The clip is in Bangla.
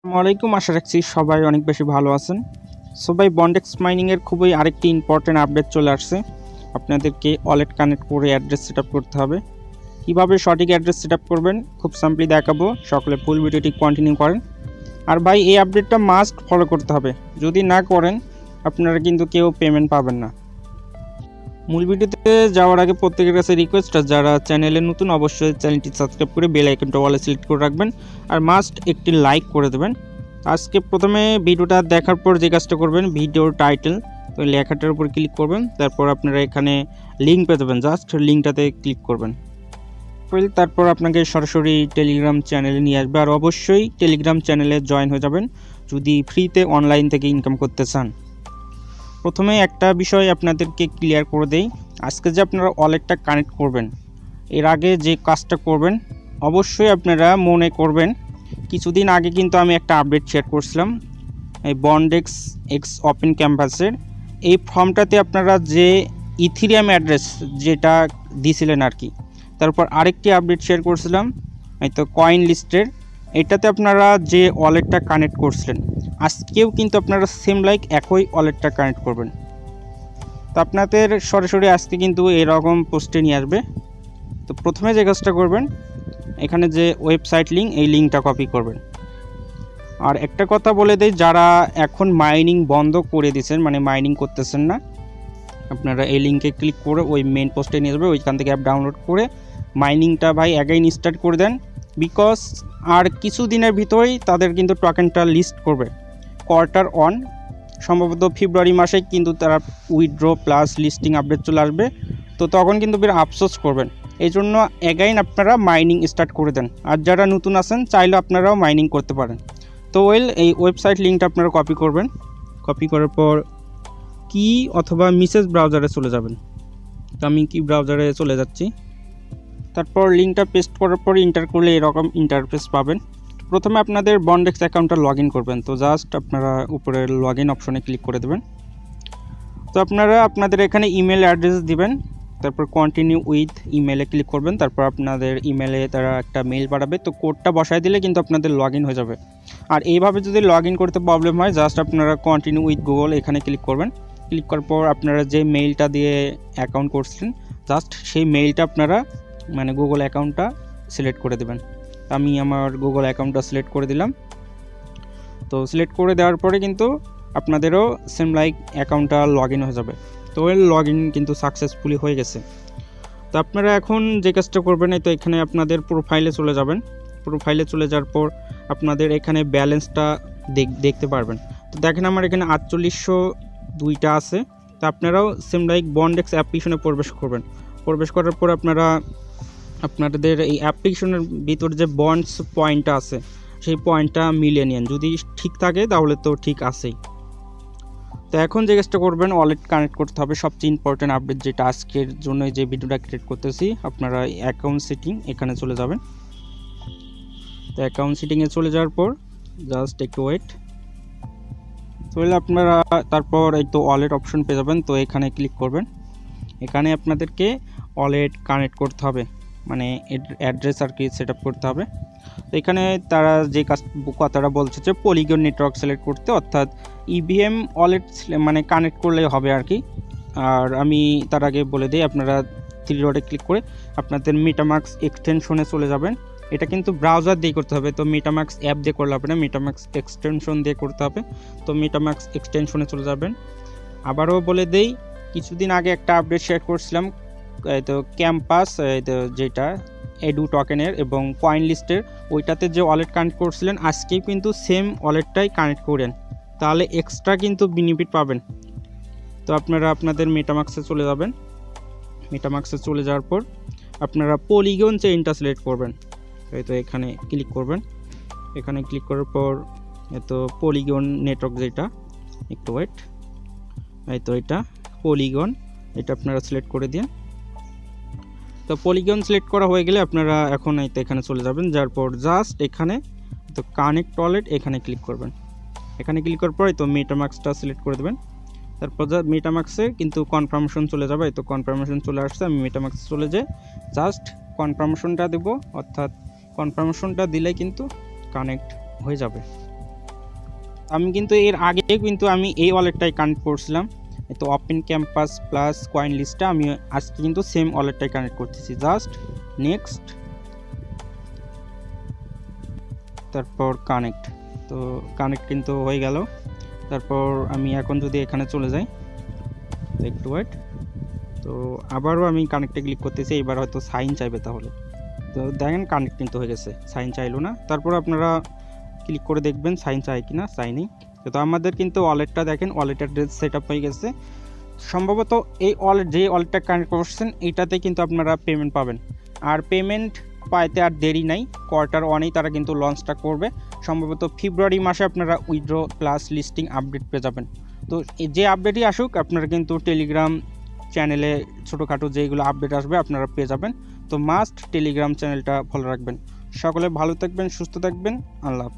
আসসালামাইকুম, আশা রাখছি সবাই অনেক বেশি ভালো আছেন। সবাই বন্ডেক্স মাইনিংয়ের খুবই আরেকটি ইম্পর্টেন্ট আপডেট চলে আসছে। আপনাদেরকে ওয়ালেট কানেক্ট করে অ্যাড্রেস সেট করতে হবে। কীভাবে সঠিক অ্যাড্রেস সেট করবেন খুব সিম্পলি দেখাবো। সকলে ফুল ভিডিওটি কন্টিনিউ করেন। আর ভাই, এই আপডেটটা মাস্ট ফলো করতে হবে। যদি না করেন আপনারা কিন্তু কেউ পেমেন্ট পাবেন না। মূল ভিডিওতে যাওয়ার আগে প্রত্যেকের কাছে রিকোয়েস্ট, যারা চ্যানেলে নতুন অবশ্যই চ্যানেলটি সাবস্ক্রাইব করে বেল আইকনটা অলে সিলেক্ট করে রাখবেন আর মাস্ট একটি লাইক করে দেবেন। আজকে প্রথমে ভিডিওটা দেখার পর যে কাজটা করবেন, ভিডিওর টাইটেল তো লেখাটার উপর ক্লিক করবেন। তারপর আপনারা এখানে লিঙ্ক পেয়ে যাবেন, জাস্ট লিঙ্কটাতে ক্লিক করবেন। তারপর আপনাকে সরাসরি টেলিগ্রাম চ্যানেলে নিয়ে আসবে। আর অবশ্যই টেলিগ্রাম চ্যানেলে জয়েন হয়ে যাবেন যদি ফ্রিতে অনলাইন থেকে ইনকাম করতে চান। প্রথমে একটা বিষয় আপনাদেরকে ক্লিয়ার করে দেই, আজকে যে আপনারা ওয়ালেটটা কানেক্ট করবেন এর আগে যে কাজটা করবেন অবশ্যই আপনারা মনে করবেন, কিছুদিন আগে কিন্তু আমি একটা আপডেট শেয়ার করছিলাম এই বন্ডেক্স এক্স ওপেন ক্যাম্পাসের। এই ফর্মটাতে আপনারা যে ইথেরিয়াম অ্যাড্রেস যেটা দিয়েছিলেন আর কি, তারপর আরেকটি আপডেট শেয়ার করছিলাম এই তো কয়েন লিস্টের, এটাতে আপনারা যে ওয়ালেটটা কানেক্ট করছিলেন আজকেও কিন্তু আপনারা সেম লাইক একই ওয়ালেটটা কানেক্ট করবেন। তো আপনাদের সরাসরি আজকে কিন্তু এরকম পোস্টে নিয়ে আসবে। তো প্রথমে যে কাজটা করবেন, এখানে যে ওয়েবসাইট লিঙ্ক, এই লিঙ্কটা কপি করবেন। আর একটা কথা বলে দেই, যারা এখন মাইনিং বন্ধ করে দিয়েছেন মানে মাইনিং করতেছেন না, আপনারা এই লিঙ্কে ক্লিক করে ওই মেন পোস্টে নিয়ে যাবে। ওইখান থেকে অ্যাপ ডাউনলোড করে মাইনিংটা ভাই অ্যাগেইন স্টার্ট করে দেন। বিকজ আর কিছু দিনের ভিতরেই তাদের কিন্তু টোকেনটা লিস্ট করবে। কোয়ার্টার ওয়ান সম্ভবত ফেব্রুয়ারি মাসে কিন্তু তারা উইথড্র প্লাস লিস্টিং আপডেট চলে আসবে। তো তখন কিন্তু বেশ আফসোস করবেন। এই জন্য অ্যাগাইন আপনারা মাইনিং স্টার্ট করে দেন। আর যারা নতুন আছেন চাইলে আপনারাও মাইনিং করতে পারেন। তো এই ওয়েবসাইট লিঙ্কটা আপনারা কপি করবেন। কপি করার পর কি অথবা মিসেস ব্রাউজারে চলে যাবেন। তো আমি কি ব্রাউজারে চলে যাচ্ছি। তারপর লিঙ্কটা পেস্ট করার পর ইন্টার করলে এরকম ইন্টারফেস পাবেন। প্রথমে আপনাদের বন্ডেক্স অ্যাকাউন্টটা লগ ইন করবেন। তো জাস্ট আপনারা উপরে লগ ইন অপশনে ক্লিক করে দেবেন। তো আপনারা আপনাদের এখানে ইমেল অ্যাড্রেস দিবেন। তারপর কন্টিনিউ উইথ ইমেলে ক্লিক করবেন। তারপর আপনাদের ইমেলে তারা একটা মেইল পাঠাবে, তো কোডটা বসায় দিলে কিন্তু আপনাদের লগ ইন হয়ে যাবে। আর এইভাবে যদি লগ ইন করতে প্রবলেম হয়, জাস্ট আপনারা কন্টিনিউ উইথ গুগল এখানে ক্লিক করবেন। ক্লিক করার পর আপনারা যে মেইলটা দিয়ে অ্যাকাউন্ট করছিলেন জাস্ট সেই মেইলটা আপনারা মানে গুগল অ্যাকাউন্টটা সিলেক্ট করে দেবেন। আমি আমার গুগল অ্যাকাউন্টটা সিলেক্ট করে দিলাম। তো সিলেক্ট করে দেওয়ার পরে কিন্তু আপনাদেরও সেম লাইক অ্যাকাউন্টটা লগ ইন হয়ে যাবে। তো লগ ইন কিন্তু সাকসেসফুলি হয়ে গেছে। তো আপনারা এখন যে কাজটা করবেন, তো এখানে আপনাদের প্রোফাইলে চলে যাবেন। প্রোফাইলে চলে যাওয়ার পর আপনাদের এখানে ব্যালেন্সটা দেখতে পারবেন। তো দেখেন আমার এখানে 4802টা আছে। তো আপনারাও সেম লাইক বন্ডেক্স অ্যাপ্লিকেশনে প্রবেশ করবেন। প্রবেশ করার পর আপনারা আপনাদের এই অ্যাপ্লিকেশনের ভিতর যে বন্ডস পয়েন্টটা আছে সেই পয়েন্টটা মিলিয়ে নিন। যদি ঠিক থাকে তাহলে তো ঠিক আছেই। তো এখন যে কাজটা করবেন, ওয়ালেট কানেক্ট করতে হবে। সবচেয়ে ইম্পর্টেন্ট আপডেট যেটা আজকের জন্য যে ভিডিওটা ক্রিয়েট করতেছি, আপনারা অ্যাকাউন্ট সেটিং এখানে চলে যাবেন। তো অ্যাকাউন্ট সেটিংয়ে চলে যাওয়ার পর জাস্ট একটু ওয়েট। তাহলে আপনারা তারপর এই তো ওয়ালেট অপশন পেয়ে যাবেন। তো এখানে ক্লিক করবেন। এখানে আপনাদেরকে ওয়ালেট কানেক্ট করতে হবে, মানে অ্যাড্রেস আর কি সেট আপ করতে হবে। তো এখানে তারা যে কথাটা বলছে যে পলিগন নেটওয়ার্ক সিলেক্ট করতে, অর্থাৎ ইভিএম ওয়ালেট মানে কানেক্ট করলে হবে আর কি। আর আমি তার আগে বলে দিই, আপনারা 3 ডটে ক্লিক করে আপনাদের মেটামাস্ক এক্সটেনশনে চলে যাবেন। এটা কিন্তু ব্রাউজার দিয়ে করতে হবে, তো মেটামাস্ক অ্যাপ দিয়ে করলে হবে না, মেটামাস্ক এক্সটেনশন দিয়ে করতে হবে। তো মেটামাস্ক এক্সটেনশনে চলে যাবেন। আবারও বলে দেই, কিছুদিন আগে একটা আপডেট শেয়ার করছিলাম তো ক্যাম্পাস যেটা এডু টোকেনের এবং কয়েন লিস্টের, ওইটাতে যে ওয়ালেট কানেক্ট করছিলেন আজকেই কিন্তু সেম ওয়ালেটটাই কানেক্ট করেন, তাহলে এক্সট্রা কিন্তু বেনিফিট পাবেন। তো আপনারা আপনাদের মেটামাস্কে চলে যাবেন। মেটামাস্কে চলে যাওয়ার পর আপনারা পলিগন চেইনটা সিলেক্ট করবেন। তো এখানে ক্লিক করবেন। এখানে ক্লিক করার পর তো পলিগন নেটওয়ার্ক যেটা, একটু ওয়েট, তো এটা পলিগন, এটা আপনারা সিলেক্ট করে দিন। তো পলিগন সিলেক্ট করা হয়ে গেলে আপনারা এখন এই তো এখানে চলে যাবেন। যার পর জাস্ট এখানে তো কানেক্ট ওয়ালেট এখানে ক্লিক করবেন। এখানে ক্লিক করার পর তো মেটামাস্কটা সিলেক্ট করে দেবেন। তারপর মেটামাস্কে কিন্তু কনফার্মেশন চলে যাবে। তো কনফার্মেশন চলে আসছে, আমি মেটামাস্কে চলে যাই, জাস্ট কনফার্মেশনটা দেব, অর্থাৎ কনফার্মেশনটা দিলে কিন্তু কানেক্ট হয়ে যাবে। আমি কিন্তু এর আগে কিন্তু আমি এই ওয়ালেটটাই কানেক্ট করছিলাম, তো ওপেন ক্যাম্পাস প্লাস কয়েন লিস্টটা আমি আজকে কিন্তু সেম ওয়ালেটটাই কানেক্ট করতেছি। জাস্ট নেক্সট, তারপর কানেক্ট। তো কানেক্ট কিন্তু হয়ে গেল। তারপর আমি এখন যদি এখানে চলে যাই, একটু ওয়েট, তো আবারও আমি কানেক্টে ক্লিক করতেছি। এবার হয়তো সাইন চাইবে, তাহলে তো দেখেন কানেক্ট কিন্তু হয়ে গেছে, সাইন চাইলো না। তারপর আপনারা ক্লিক করে দেখবেন সাইন চাই কিনা, চাইনি। তো আমাদের কিন্তু ওয়ালেটটা দেখেন, ওয়ালেট অ্যাড্রেস সেট আপ হয়ে গেছে। সম্ভবত এই ওয়ালেট, যে ওয়ালেটটা কানেক্ট করছেন এটাতে কিন্তু আপনারা পেমেন্ট পাবেন। আর পেমেন্ট পাইতে আর দেরি নাই, Q1-এই তারা কিন্তু লঞ্চটা করবে। সম্ভবত ফেব্রুয়ারি মাসে আপনারা উইথড্র প্লাস লিস্টিং আপডেট পেয়ে যাবেন। তো যে আপডেটই আসুক আপনারা কিন্তু টেলিগ্রাম চ্যানেলে ছোটোখাটো যেগুলো আপডেট আসবে আপনারা পেয়ে যাবেন। তো মাস্ট টেলিগ্রাম চ্যানেলটা ফলো রাখবেন। সকলে ভালো থাকবেন, সুস্থ থাকবেন, আল্লাহ হাফেজ।